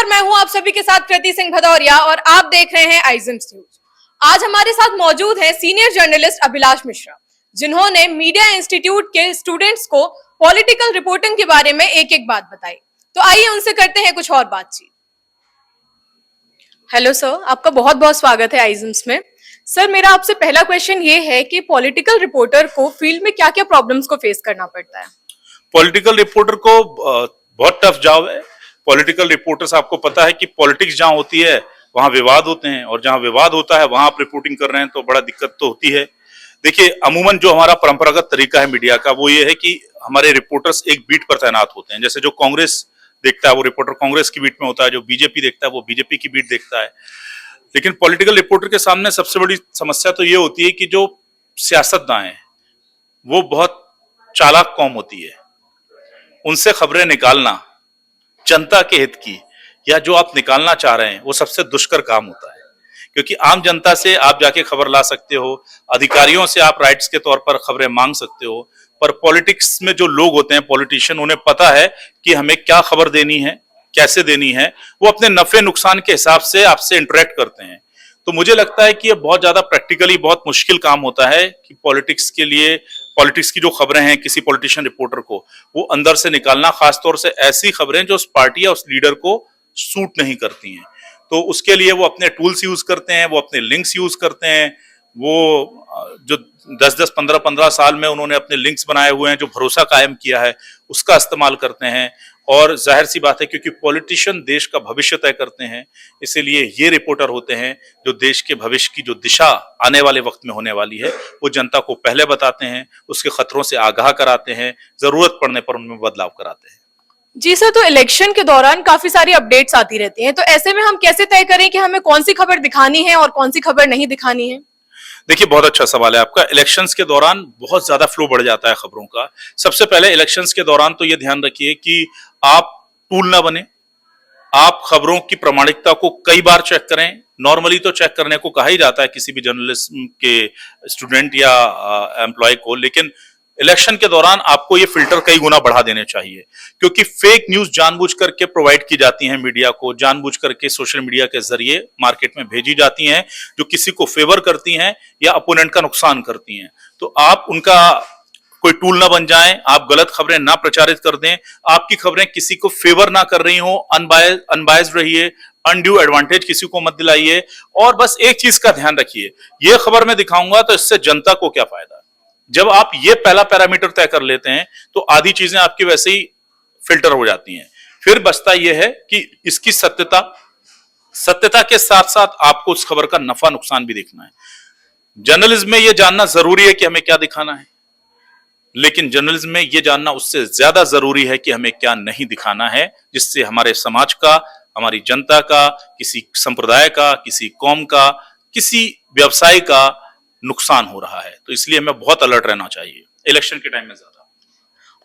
नमस्कार, मैं हूं आप सभी के साथ कृति सिंह भदौरिया और आप देख रहे हैं आइजम्स न्यूज। आज हमारे साथ मौजूद है सीनियर जर्नलिस्ट अभिलाष मिश्रा, जिन्होंने मीडिया इंस्टीट्यूट के स्टूडेंट्स को पॉलिटिकल रिपोर्टिंग के बारे में एक एक बात बताई। तो आइए उनसे करते हैं कुछ और बातचीत। हेलो सर, आपका बहुत बहुत स्वागत है आइजम्स में। सर, मेरा आपसे पहला क्वेश्चन ये है कि पॉलिटिकल रिपोर्टर को फील्ड में क्या क्या प्रॉब्लम्स को फेस करना पड़ता है? पॉलिटिकल रिपोर्टर को बहुत टफ जॉब है। पॉलिटिकल रिपोर्टर्स, आपको पता है कि पॉलिटिक्स जहां होती है वहां विवाद होते हैं, और जहां विवाद होता है वहां आप रिपोर्टिंग कर रहे हैं तो बड़ा दिक्कत तो होती है। देखिए, अमूमन जो हमारा परंपरागत तरीका है मीडिया का वो ये है कि हमारे रिपोर्टर्स एक बीट पर तैनात होते हैं। जैसे जो कांग्रेस देखता है वो रिपोर्टर कांग्रेस की बीट में होता है, जो बीजेपी देखता है वो बीजेपी की बीट देखता है। लेकिन पॉलिटिकल रिपोर्टर के सामने सबसे बड़ी समस्या तो ये होती है कि जो सियासतदान है वो बहुत चालाक कौम होती है। उनसे खबरें निकालना जनता के हित की या जो आप निकालना चाह रहे हैं वो सबसे दुष्कर काम होता है, क्योंकि आम जनता से आप जाके खबर ला सकते हो, अधिकारियों से आप राइट्स के तौर पर खबरें मांग सकते हो, पर पॉलिटिक्स में जो लोग होते हैं, पॉलिटिशियन, उन्हें पता है कि हमें क्या खबर देनी है, कैसे देनी है। वो अपने नफे नुकसान के हिसाब से आपसे इंटरेक्ट करते हैं। तो मुझे लगता है कि ये बहुत ज्यादा प्रैक्टिकली बहुत मुश्किल काम होता है कि पॉलिटिक्स के लिए, पॉलिटिक्स की जो खबरें हैं किसी पॉलिटिशियन रिपोर्टर को वो अंदर से निकालना, खासतौर से ऐसी खबरें जो उस पार्टी या उस लीडर को सूट नहीं करती हैं। तो उसके लिए वो अपने टूल्स यूज करते हैं, वो अपने लिंक्स यूज करते हैं। वो जो 10-10, 15-15 साल में उन्होंने अपने लिंक्स बनाए हुए हैं, जो भरोसा कायम किया है, उसका इस्तेमाल करते हैं। और जाहिर सी बात है, क्योंकि पॉलिटिशियन देश का भविष्य तय करते हैं, इसीलिए ये रिपोर्टर होते हैं जो देश के भविष्य की जो दिशा आने वाले वक्त में होने वाली है वो जनता को पहले बताते हैं, उसके खतरों से आगाह कराते हैं, जरूरत पड़ने पर उनमें बदलाव कराते हैं। जी सर, तो इलेक्शन के दौरान काफी सारी अपडेट्स आती रहती हैं, तो ऐसे में हम कैसे तय करें कि हमें कौन सी खबर दिखानी है और कौन सी खबर नहीं दिखानी है? देखिए, बहुत अच्छा सवाल है आपका। इलेक्शंस के दौरान बहुत ज्यादा फ्लो बढ़ जाता है खबरों का। सबसे पहले इलेक्शंस के दौरान तो ये ध्यान रखिए कि आप टूल ना बने। आप खबरों की प्रामाणिकता को कई बार चेक करें। नॉर्मली तो चेक करने को कहा ही जाता है किसी भी जर्नलिज्म के स्टूडेंट या एम्प्लॉय को, लेकिन इलेक्शन के दौरान आपको ये फिल्टर कई गुना बढ़ा देने चाहिए, क्योंकि फेक न्यूज जानबूझ करके प्रोवाइड की जाती हैं मीडिया को, जानबूझ करके सोशल मीडिया के जरिए मार्केट में भेजी जाती हैं, जो किसी को फेवर करती हैं या अपोनेंट का नुकसान करती हैं। तो आप उनका कोई टूल ना बन जाएं, आप गलत खबरें ना प्रचारित कर दें, आपकी खबरें किसी को फेवर ना कर रही हो, अनबायस्ड रहिए, अनड्यू एडवांटेज किसी को मत दिलाइए। और बस एक चीज का ध्यान रखिए, ये खबर मैं दिखाऊंगा तो इससे जनता को क्या फायदा। जब आप ये पहला पैरामीटर तय कर लेते हैं तो आधी चीजें आपकी वैसे ही फिल्टर हो जाती हैं। फिर बचता यह है कि इसकी सत्यता के साथ साथ आपको उस खबर का नफा नुकसान भी देखना है। जर्नलिज्म में यह जानना जरूरी है कि हमें क्या दिखाना है, लेकिन जर्नलिज्म में यह जानना उससे ज्यादा जरूरी है कि हमें क्या नहीं दिखाना है, जिससे हमारे समाज का, हमारी जनता का, किसी संप्रदाय का, किसी कौम का, किसी व्यवसाय का नुकसान हो रहा है। तो इसलिए हमें बहुत अलर्ट रहना चाहिए इलेक्शन के टाइम में ज्यादा।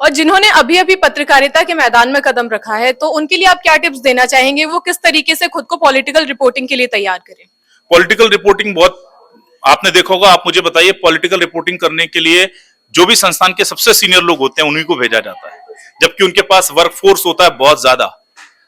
और जिन्होंने अभी अभी पत्रकारिता के मैदान में कदम रखा है, तो उनके लिए आप क्या टिप्स देना चाहेंगे? वो किस तरीके से खुद को पॉलिटिकल रिपोर्टिंग के लिए तैयार करें? पॉलिटिकल रिपोर्टिंग बहुत, आपने देखा होगा, आप मुझे बताइए, पॉलिटिकल रिपोर्टिंग करने के लिए जो भी संस्थान के सबसे सीनियर लोग होते हैं उन्हीं को भेजा जाता है, जबकि उनके पास वर्क फोर्स होता है बहुत ज्यादा।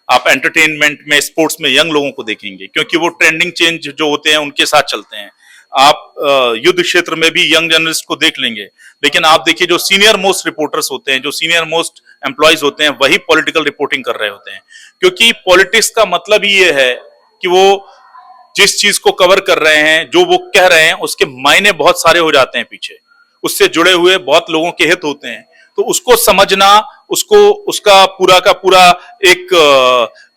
आप एंटरटेनमेंट में, स्पोर्ट्स में यंग लोगों को देखेंगे, क्योंकि वो ट्रेंडिंग चेंज जो होते हैं उनके साथ चलते हैं। आप युद्ध क्षेत्र में भी यंग जर्नलिस्ट को देख लेंगे, लेकिन आप देखिए जो सीनियर मोस्ट रिपोर्टर्स होते हैं, जो सीनियर मोस्ट एम्प्लॉयज होते हैं, वही पॉलिटिकल रिपोर्टिंग कर रहे होते हैं। क्योंकि पॉलिटिक्स का मतलब ही ये है कि वो जिस चीज को कवर कर रहे हैं, जो वो कह रहे हैं, उसके मायने बहुत सारे हो जाते हैं पीछे, उससे जुड़े हुए बहुत लोगों के हित होते हैं। तो उसको समझना, उसको उसका पूरा का पूरा एक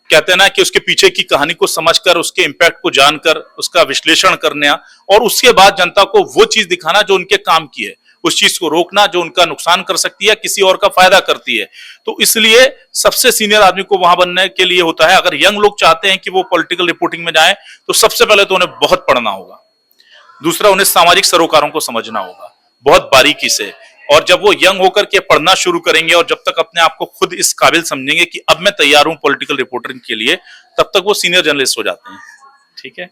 कहते हैं ना कि उसके पीछे की कहानी को समझकर, उसके इंपैक्ट को जानकर, उसका विश्लेषण करना, और उसके बाद जनता को वो चीज दिखाना जो उनके काम की है, उस चीज को रोकना जो उनका नुकसान कर सकती है, किसी और का फायदा करती है। तो इसलिए सबसे सीनियर आदमी को वहां बनने के लिए होता है, अगर यंग लोग चाहते हैं कि वो पॉलिटिकल रिपोर्टिंग में जाएं, तो सबसे पहले तो उन्हें बहुत पढ़ना होगा। दूसरा, उन्हें सामाजिक सरोकारों को समझना होगा बहुत बारीकी से। और जब वो यंग होकर के पढ़ना शुरू करेंगे और जब तक अपने आप को खुद इस काबिल समझेंगे कि अब मैं तैयार हूं पॉलिटिकल रिपोर्टिंग के लिए, तब तक वो सीनियर जर्नलिस्ट हो जाते हैं। ठीक है,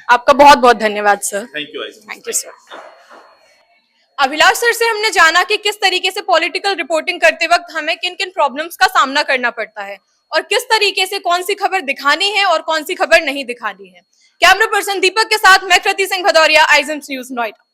आपका बहुत बहुत धन्यवाद sir. Thank you. Thank you sir. Abhilash sir से हमने जाना कि किस तरीके से पॉलिटिकल रिपोर्टिंग करते वक्त हमें किन किन प्रॉब्लम्स का सामना करना पड़ता है, और किस तरीके से कौन सी खबर दिखानी है और कौन सी खबर नहीं दिखानी है। कैमरा पर्सन दीपक के साथ मैं कृति सिंह भदौरिया, आइजम्स न्यूज, नोएडा।